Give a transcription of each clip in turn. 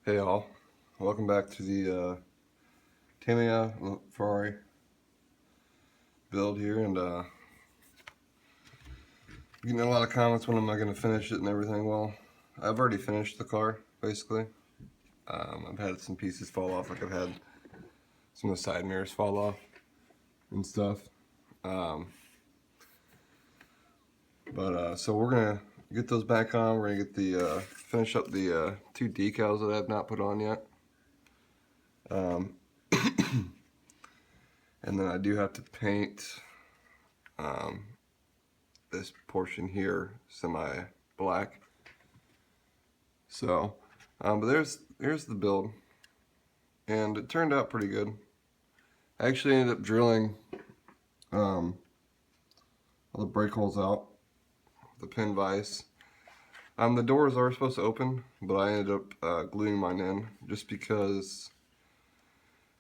Hey all, welcome back to the Tamiya Ferrari build here, and getting a lot of comments when am I going to finish it and everything. Well, I've already finished the car, basically. I've had some pieces fall off, like I've had some of the side mirrors fall off and stuff. So we're going to get those back on. We're going to get the, finish up the two decals that I've not put on yet. And then I do have to paint this portion here semi-black. So, but here's the build, and it turned out pretty good. I actually ended up drilling all the brake holes out, the pin vise. The doors are supposed to open, but I ended up gluing mine in just because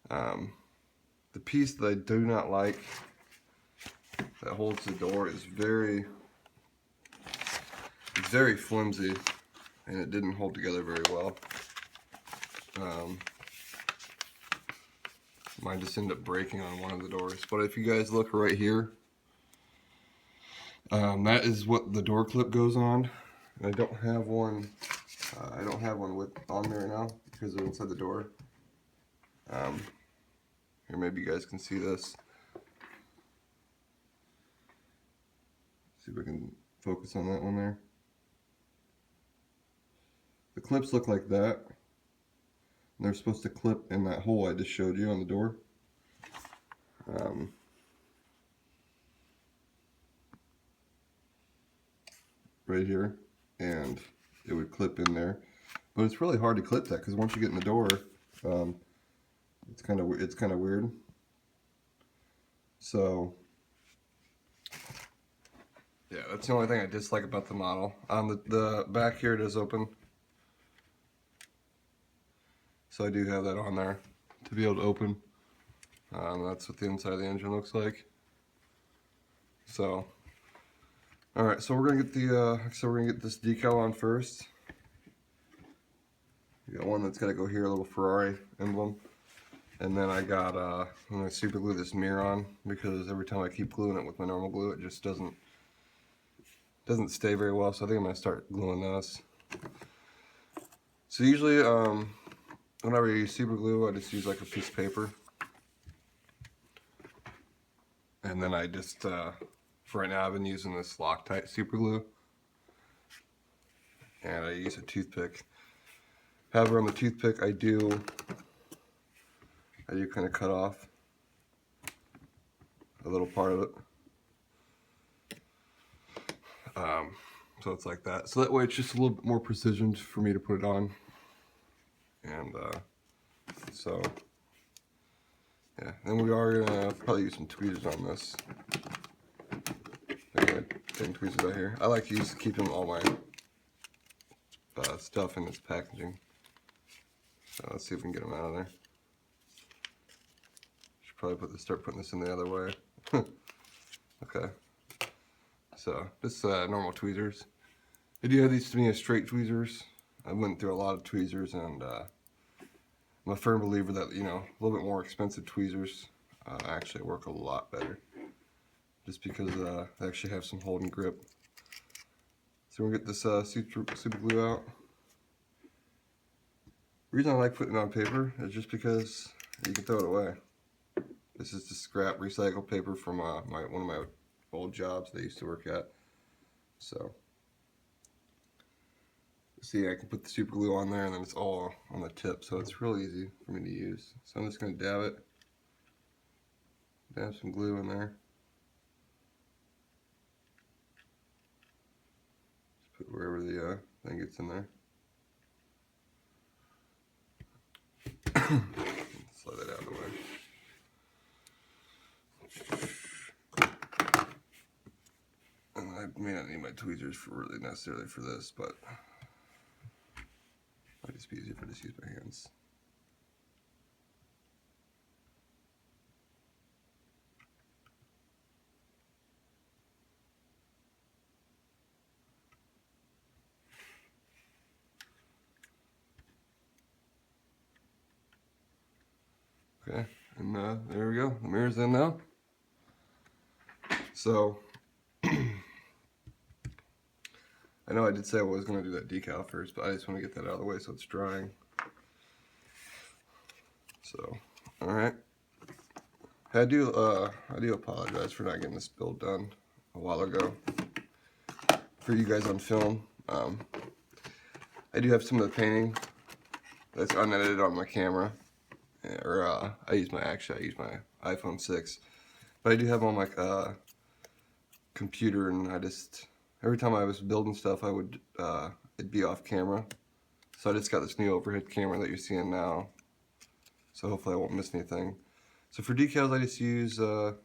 the piece that I do not like that holds the door is very flimsy, and it didn't hold together very well. Mine just ended up breaking on one of the doors. But if you guys look right here, that is what the door clip goes on. And I don't have one. I don't have one on there now because they're inside the door. Here, maybe you guys can see this. See if I can focus on that one there. The clips look like that. And they're supposed to clip in that hole I just showed you on the door. Right here, and it would clip in there. But it's really hard to clip that because once you get in the door, it's kind of weird. So yeah, that's the only thing I dislike about the model. The back here does open, so I do have that on there to be able to open. That's what the inside of the engine looks like. So, all right, so we're gonna get this decal on first. We got one that's gotta go here, a little Ferrari emblem. And then I'm gonna super glue this mirror on because every time I keep gluing it with my normal glue, it just doesn't stay very well. So I think I'm gonna start gluing this. So usually, whenever I use super glue, I just use like a piece of paper, and then I just for right now I've been using this Loctite super glue, and I use a toothpick. However, on the toothpick, I do kind of cut off a little part of it. So it's like that. So that way it's just a little bit more precision for me to put it on. And so, yeah. And we are gonna probably use some tweezers on this. I got 10 tweezers out here. I like to use keeping all my stuff in this packaging. So let's see if we can get them out of there. Should probably start putting this in the other way. Okay. So just normal tweezers. I do have these Tamiya straight tweezers. I went through a lot of tweezers, and I'm a firm believer that, you know, a little bit more expensive tweezers actually work a lot better, just because they actually have some hold and grip. So we're gonna get this super glue out. The reason I like putting it on paper is just because you can throw it away. This is just scrap recycled paper from one of my old jobs that I used to work at. So see, I can put the super glue on there, and then it's all on the tip, so it's real easy for me to use. So I'm just going to dab some glue in there. Just put wherever the thing gets in there. Slide that out of the way. And I may not need my tweezers really necessarily for this, but it might just be easier if I just use my hands. Okay, and there we go. The mirror's in now. So, I know I did say I was going to do that decal first, but I just want to get that out of the way so it's drying. So, alright. I do apologize for not getting this build done a while ago for you guys on film. I do have some of the painting that's unedited on my camera, or I use my iPhone 6, but I do have on my computer, and every time I was building stuff, it'd be off camera. So I just got this new overhead camera that you're seeing now, so hopefully I won't miss anything. So for decals, I just use a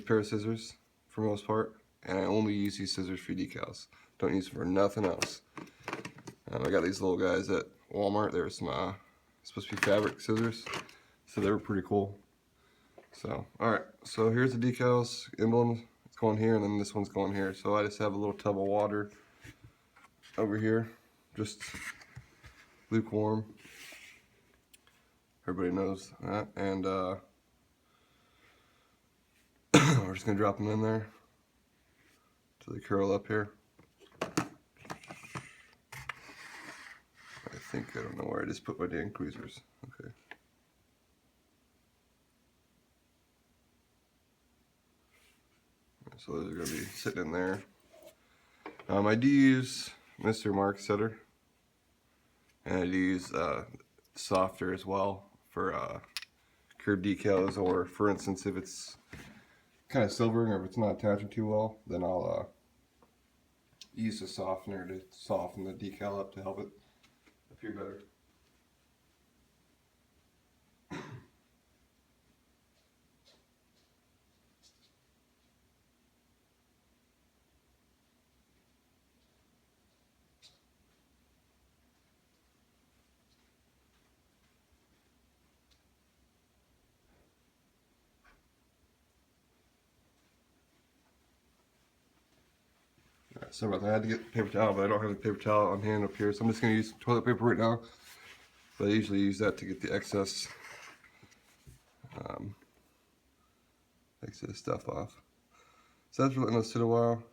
pair of scissors for the most part, and I only use these scissors for decals. Don't use them for nothing else. I got these little guys at Walmart. They were some supposed to be fabric scissors, so they were pretty cool. So, alright, so here's the decals, emblem, it's going here, and then this one's going here. So I just have a little tub of water over here, just lukewarm. Everybody knows that. And we're just going to drop them in there till they curl up here. I don't know where I just put my dang tweezers. Okay. So those are going to be sitting in there. I do use Mr. Mark Setter, and I do use softer as well for curved decals, or for instance if it's kind of silvering or if it's not attaching too well, then I'll use a softener to soften the decal up to help it appear better. Sorry about that. I had to get the paper towel, but I don't have the paper towel on hand up here, so I'm just going to use toilet paper right now. But I usually use that to get the excess stuff off. So that's letting those sit a while.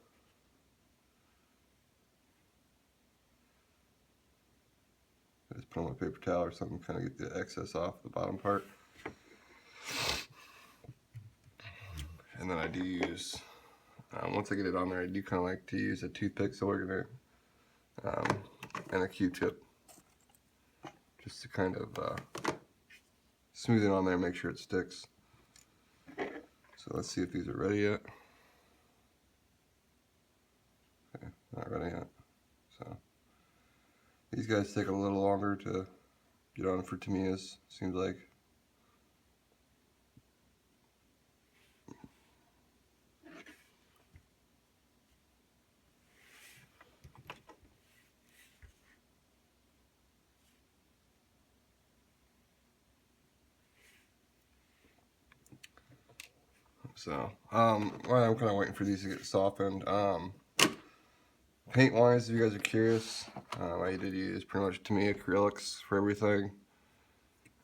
I just put on my paper towel or something, kind of get the excess off the bottom part. And then I do use, once I get it on there, I do kind of like to use a toothpick, so we're going to, and a Q-tip, just to kind of smooth it on there and make sure it sticks. So let's see if these are ready yet. Okay, not ready yet. So these guys take a little longer to get on for Tamiyas, seems like. So, well, I'm kind of waiting for these to get softened. Paint wise, if you guys are curious, I did use pretty much Tamiya acrylics for everything.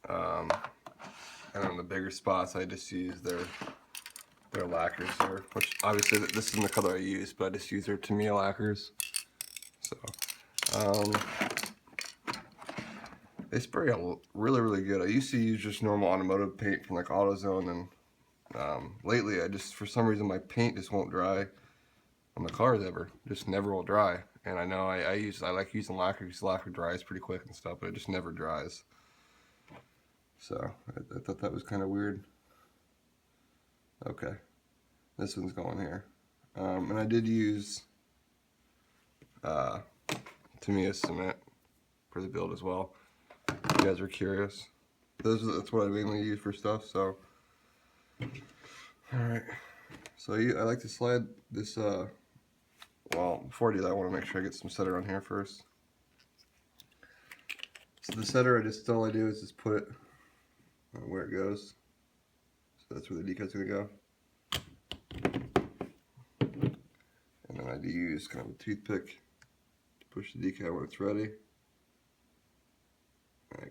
And on the bigger spots, I just use their lacquers there, which obviously this isn't the color I use, but I just use their Tamiya lacquers. So, they spray really, really good. I used to use just normal automotive paint from like AutoZone, and lately I just, for some reason, my paint just won't dry on the cars ever. Just never will dry. And I know I like using lacquer because lacquer dries pretty quick and stuff, but it just never dries. So I thought that was kind of weird. Okay, this one's going here. And I did use Tamiya cement for the build as well. If you guys are curious, that's what I mainly use for stuff. So, all right. So I like to slide this. Well, before I do that, I want to make sure I get some setter on here first. So the setter, all I do is just put it where it goes. So that's where the decal's gonna go. And then I do use kind of a toothpick to push the decal when it's ready. I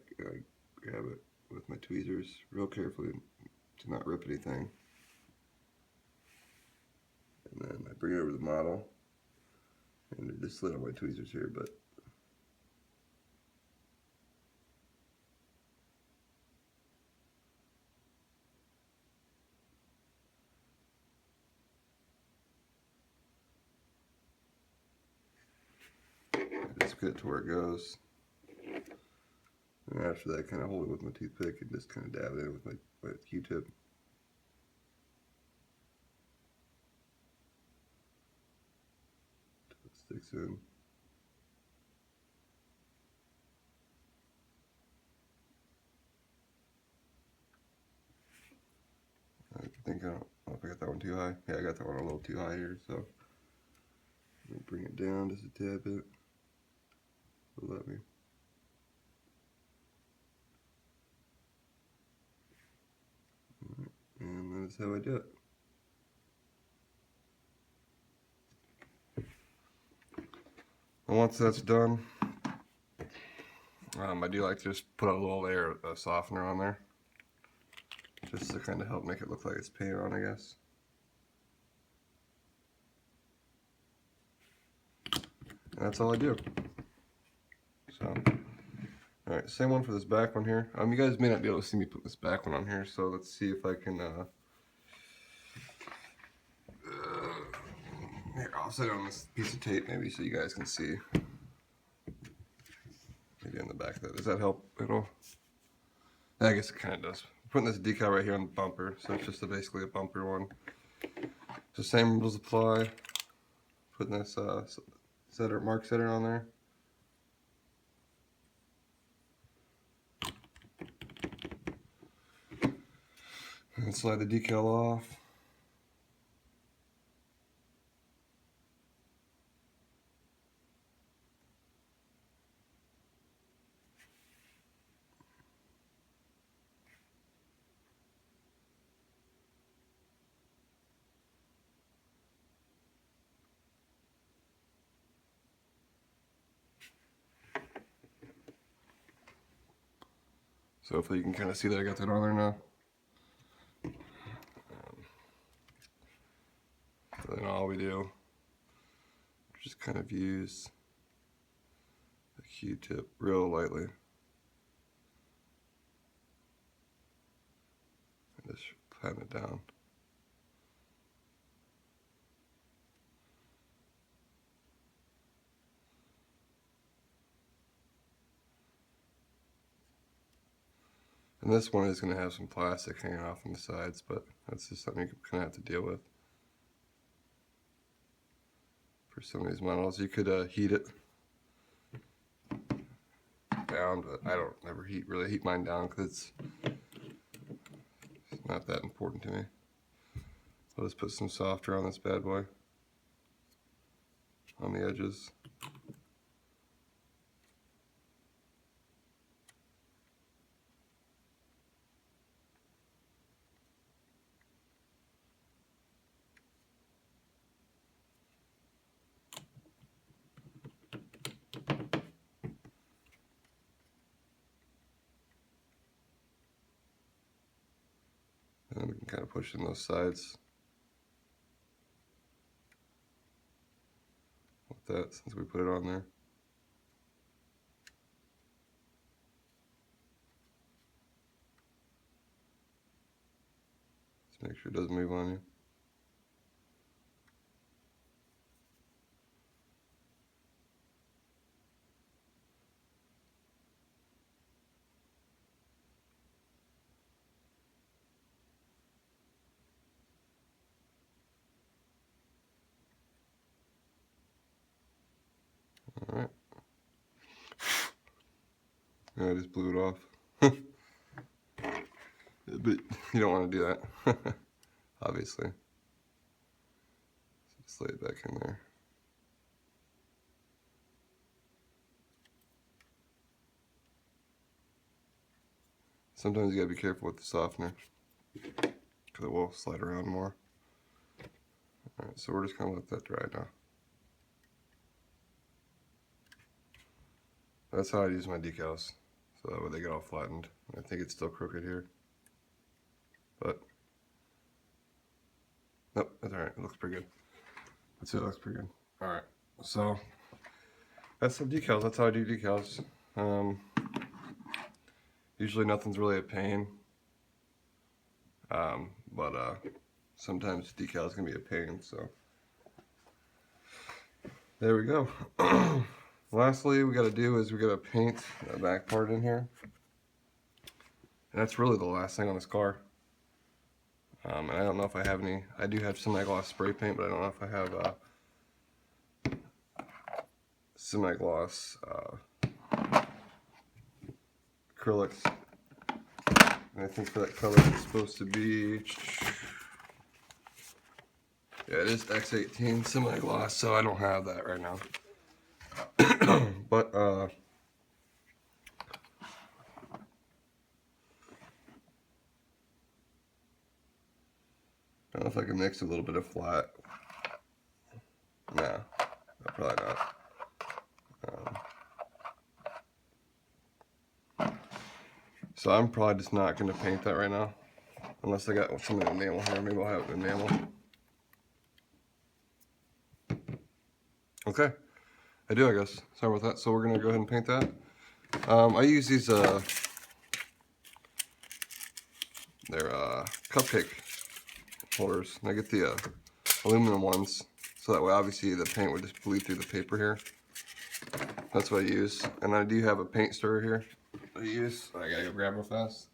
grab it with my tweezers real carefully to not rip anything. And then I bring it over the model. And it just slid on my tweezers here, but I just get it to where it goes. And after that, I kind of hold it with my toothpick and just kind of dab it in with my Q-tip. Till it sticks in. I think I don't know if I got that one too high. Yeah, I got that one a little too high here, so let me bring it down just a tad bit. Let me. And that's how I do it. And once that's done, I do like to just put a little layer of softener on there, just to kind of help make it look like it's painted on, I guess. And that's all I do. So, alright, same one for this back one here. You guys may not be able to see me put this back one on here, so let's see if I can, here, I'll set it on this piece of tape maybe so you guys can see. Maybe on the back of that. Does that help at all? I guess it kind of does. I'm putting this decal right here on the bumper, so it's just basically a bumper one. So same rules apply. Putting this mark setter on there. And slide the decal off. So hopefully you can kind of see that I got that on there now. So then all we do is just kind of use a Q-tip real lightly. And just pat it down. And this one is going to have some plastic hanging off on the sides, but that's just something you kind of have to deal with. For some of these models, you could heat it down, but I don't ever really heat mine down because it's not that important to me. I'll just put some softer on this bad boy on the edges. And then we can kind of push in those sides with that since we put it on there. Just make sure it doesn't move on you. Alright. I just blew it off. But you don't want to do that, obviously. So just lay it back in there. Sometimes you gotta be careful with the softener because it will slide around more. Alright, so we're just gonna let that dry now. That's how I use my decals. so that way they get all flattened. I think it's still crooked here, but nope, that's alright. It looks pretty good. That's it. It looks pretty good. Alright, so that's some decals. That's how I do decals. Usually nothing's really a pain, but sometimes decals can be a pain, so there we go. Lastly, we got to do is we got to paint the back part in here, and that's really the last thing on this car. And I don't know if I have any. I do have semi-gloss spray paint, but I don't know if I have semi-gloss acrylics. And I think for that color it's supposed to be, yeah, it is X18 semi-gloss, so I don't have that right now. But I don't know if I can mix a little bit of flat. Nah, probably not. So I'm probably just not going to paint that right now, unless I got some enamel here. Maybe I'll have enamel. Okay, I do, I guess. Sorry about that. So we're going to go ahead and paint that. I use these, they're cupcake holders, and I get the aluminum ones, so that way obviously the paint would just bleed through the paper here. That's what I use. And I do have a paint stirrer here I use. I gotta go grab real fast.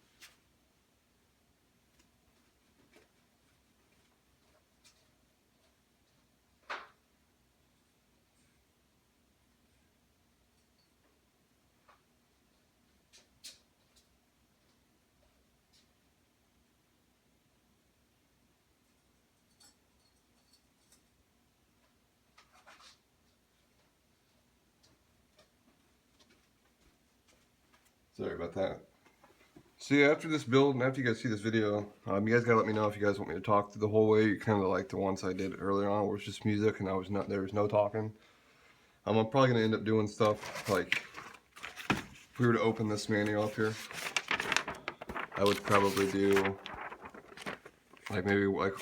Sorry about that. So yeah, after this build, and after you guys see this video, you guys gotta let me know if you guys want me to talk the whole way, kind of like the ones I did earlier on, where it's just music and there was no talking. I'm probably gonna end up doing stuff like, if we were to open this manual up here, I would probably do like maybe like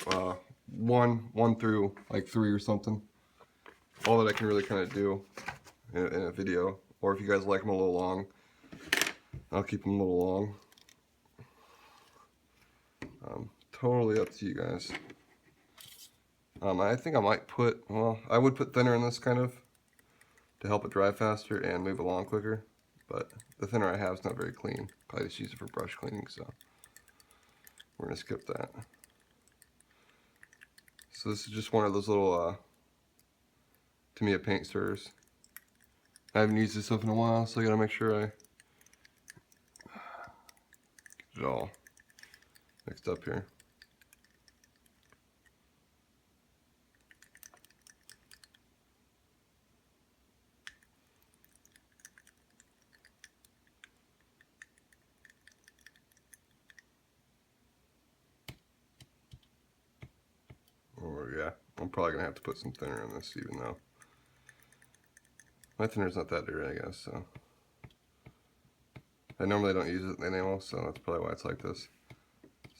one through like 3 or something. All that I can really kind of do in a video, or if you guys like them a little long, I'll keep them a little long. Totally up to you guys. I think I might put, well, I would put thinner in this kind of to help it dry faster and move along quicker, but the thinner I have is not very clean. I just use it for brush cleaning, so we're gonna skip that. So this is just one of those little Tamiya paint stirrers. I haven't used this stuff in a while, so I gotta make sure I get it all mixed up here. Or yeah, I'm probably gonna have to put some thinner in this, even though my thinner's not that dirty, I guess. So I normally don't use it in enamel, so that's probably why it's like this.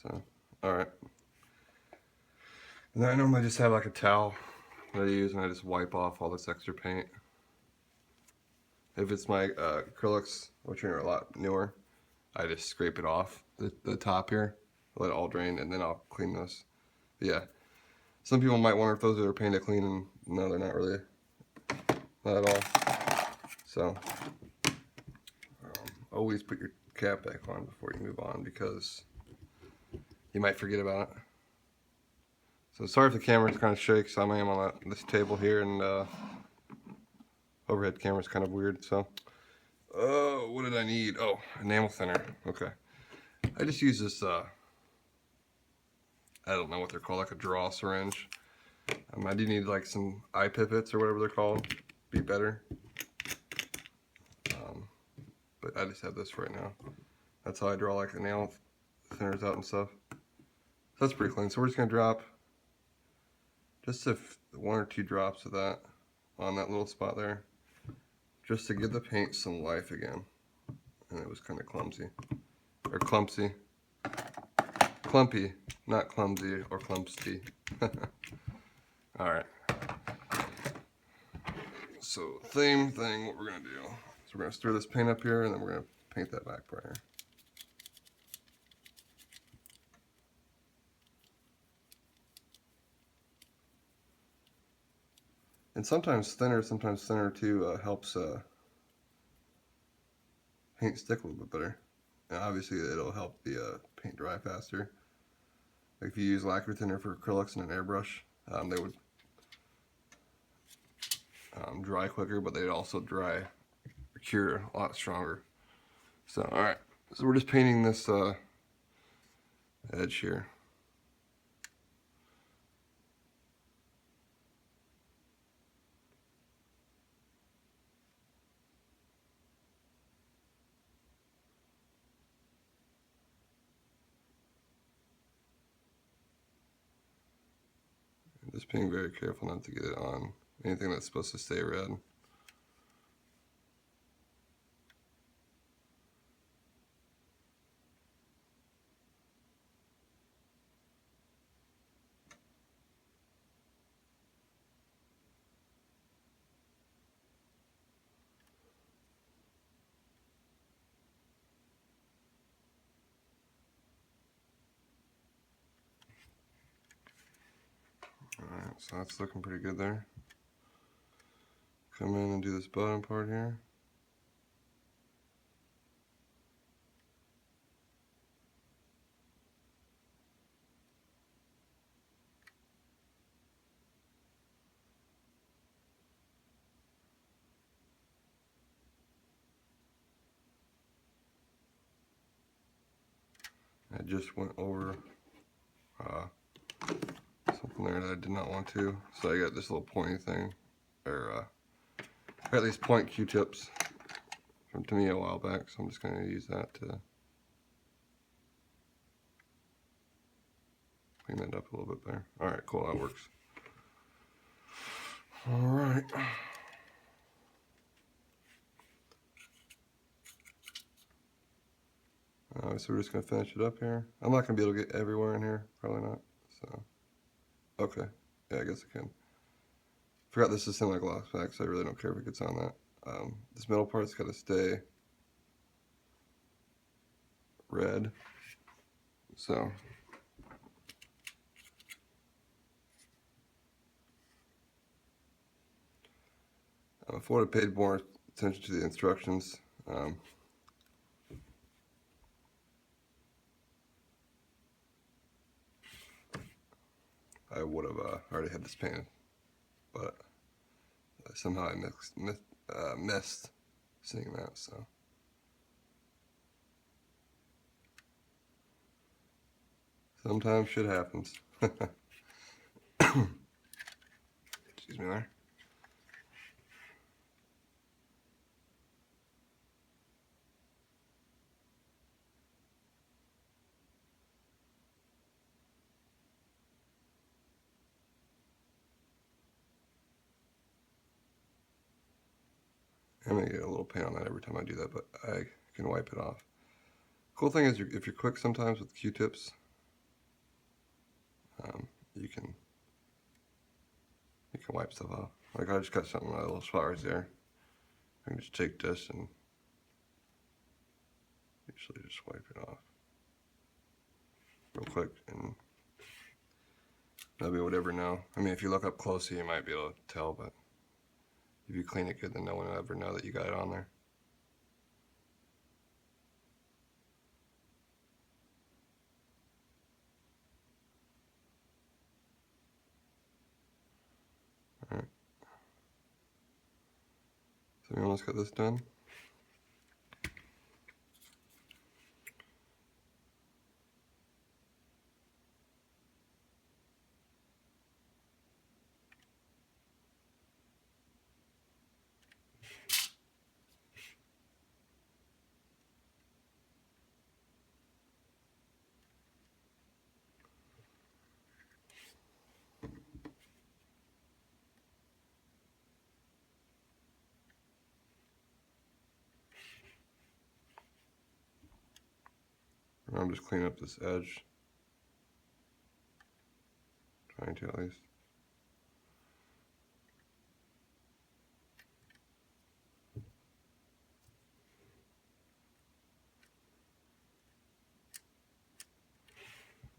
So all right. And then I normally just have like a towel that I use, and I just wipe off all this extra paint. If it's my acrylics, which are a lot newer, I just scrape it off the top here, let it all drain, and then I'll clean this. But yeah, some people might wonder if those are a pain to clean, and no, they're not really, not at all. So always put your cap back on before you move on, because you might forget about it. So sorry if the camera's kind of shakes. I am on this table here, and overhead camera's kind of weird. So, what did I need? Oh, enamel thinner. Okay, I just use this. I don't know what they're called, like a draw syringe. I do need like some eye pivots or whatever they're called. Be better. But I just have this right now. That's how I draw like enamel thinners out and stuff. So that's pretty clean. So we're just gonna drop just 1 or 2 drops of that on that little spot there, just to give the paint some life again. and it was kind of clumsy. Or clumpsy. Clumpy, not clumsy or clumpsy. Alright. So, same thing, what we're going to do. So we're going to stir this paint up here, and then we're going to paint that back part here. And sometimes thinner too helps paint stick a little bit better. And obviously it'll help the paint dry faster. Like if you use lacquer thinner for acrylics and an airbrush, they would dry quicker, but they'd also cure a lot stronger. So, alright. So we're just painting this edge here. Just being very careful not to get it on anything that's supposed to stay red. Alright, so that's looking pretty good there. Come in and do this bottom part here. I just went over something there that I did not want to. So I got this little pointy thing, or I got these point Q-tips from Tamiya a while back, so I'm just going to use that to clean that up a little bit better. Alright, cool, that works. Alright. So we're just going to finish it up here. I'm not going to be able to get everywhere in here, probably not. So, okay, yeah, I guess I can. Forgot this is semi-gloss back, so I really don't care if it gets on that. This middle part's got to stay red. So, if I would have paid more attention to the instructions, I would have already had this painted, but somehow I missed seeing that, so. Sometimes shit happens. Excuse me there. I'm going to get a little paint on that every time I do that, but I can wipe it off. Cool thing is, if you're quick sometimes with Q-tips, you can wipe stuff off. Like I just got something on my little flowers there. I can just take this and usually just wipe it off real quick, and nobody would ever know. I mean, if you look up closely, you might be able to tell, but if you clean it good, then no one will ever know that you got it on there. Alright. So we almost got this done. I'm just cleaning up this edge. Trying to at least.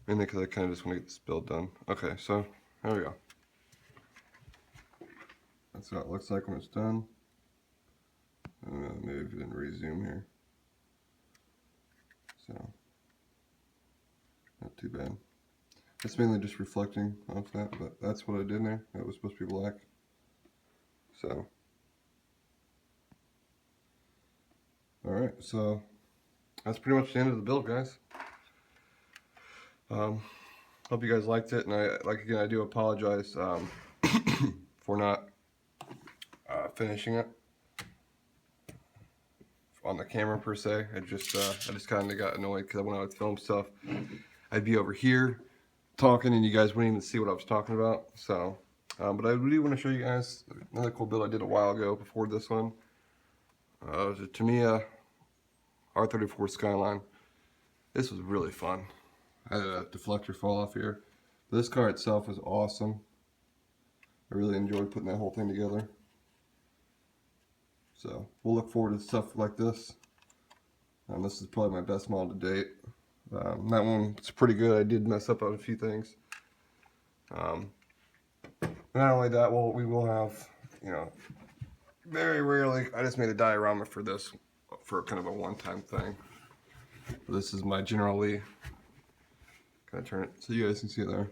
Mainly because I kind of just want to get this build done. Okay, so there we go. That's how it looks like when it's done. Maybe if we didn't rezoom here. So, not too bad. It's mainly just reflecting off that, but that's what I did there. That was supposed to be black. So, alright, so that's pretty much the end of the build, guys. Hope you guys liked it, and I do apologize for not finishing it on the camera per se. I just kind of got annoyed because when I would film stuff, I'd be over here talking and you guys wouldn't even see what I was talking about. So, but I really want to show you guys another cool build I did a while ago before this one. It was a Tamiya R34 Skyline. This was really fun. I had a deflector fall off here. This car itself was awesome. I really enjoyed putting that whole thing together. So we'll look forward to stuff like this. This is probably my best model to date. That one was pretty good. I did mess up on a few things. Not only that, we will have, you know, very rarely, I just made a diorama for this, for kind of a one-time thing. This is my General Lee. Kind of turn it so you guys can see it there.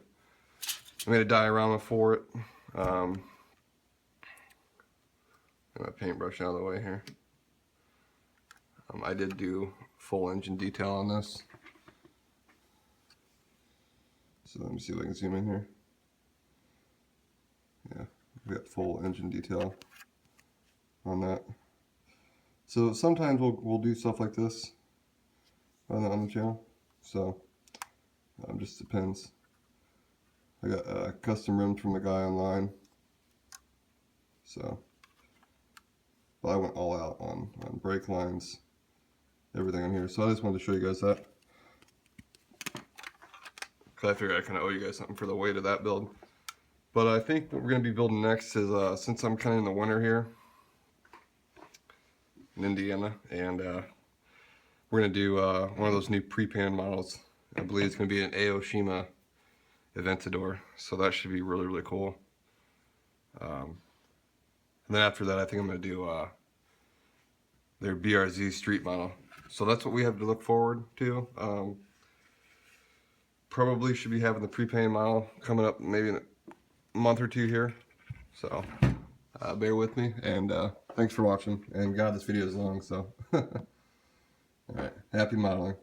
I made a diorama for it. Get my paintbrush out of the way here. I did do full engine detail on this. So let me see if I can zoom in here. Yeah, we got full engine detail on that. So sometimes we'll do stuff like this on the channel. So just depends. I got custom rims from a guy online. So, but I went all out on brake lines, everything on here. So I just wanted to show you guys that. Cause I figured I kind of owe you guys something for the weight of that build. But I think what we're going to be building next is, since I'm kind of in the winter here in Indiana, and we're going to do one of those new pre-painted models. I believe it's going to be an Aoshima Aventador, so that should be really, really cool. And then after that, I think I'm going to do their BRZ street model. So that's what we have to look forward to. Probably should be having the pre-painted model coming up maybe in a month or two here. So bear with me, and thanks for watching. And God, this video is long, so all right, happy modeling.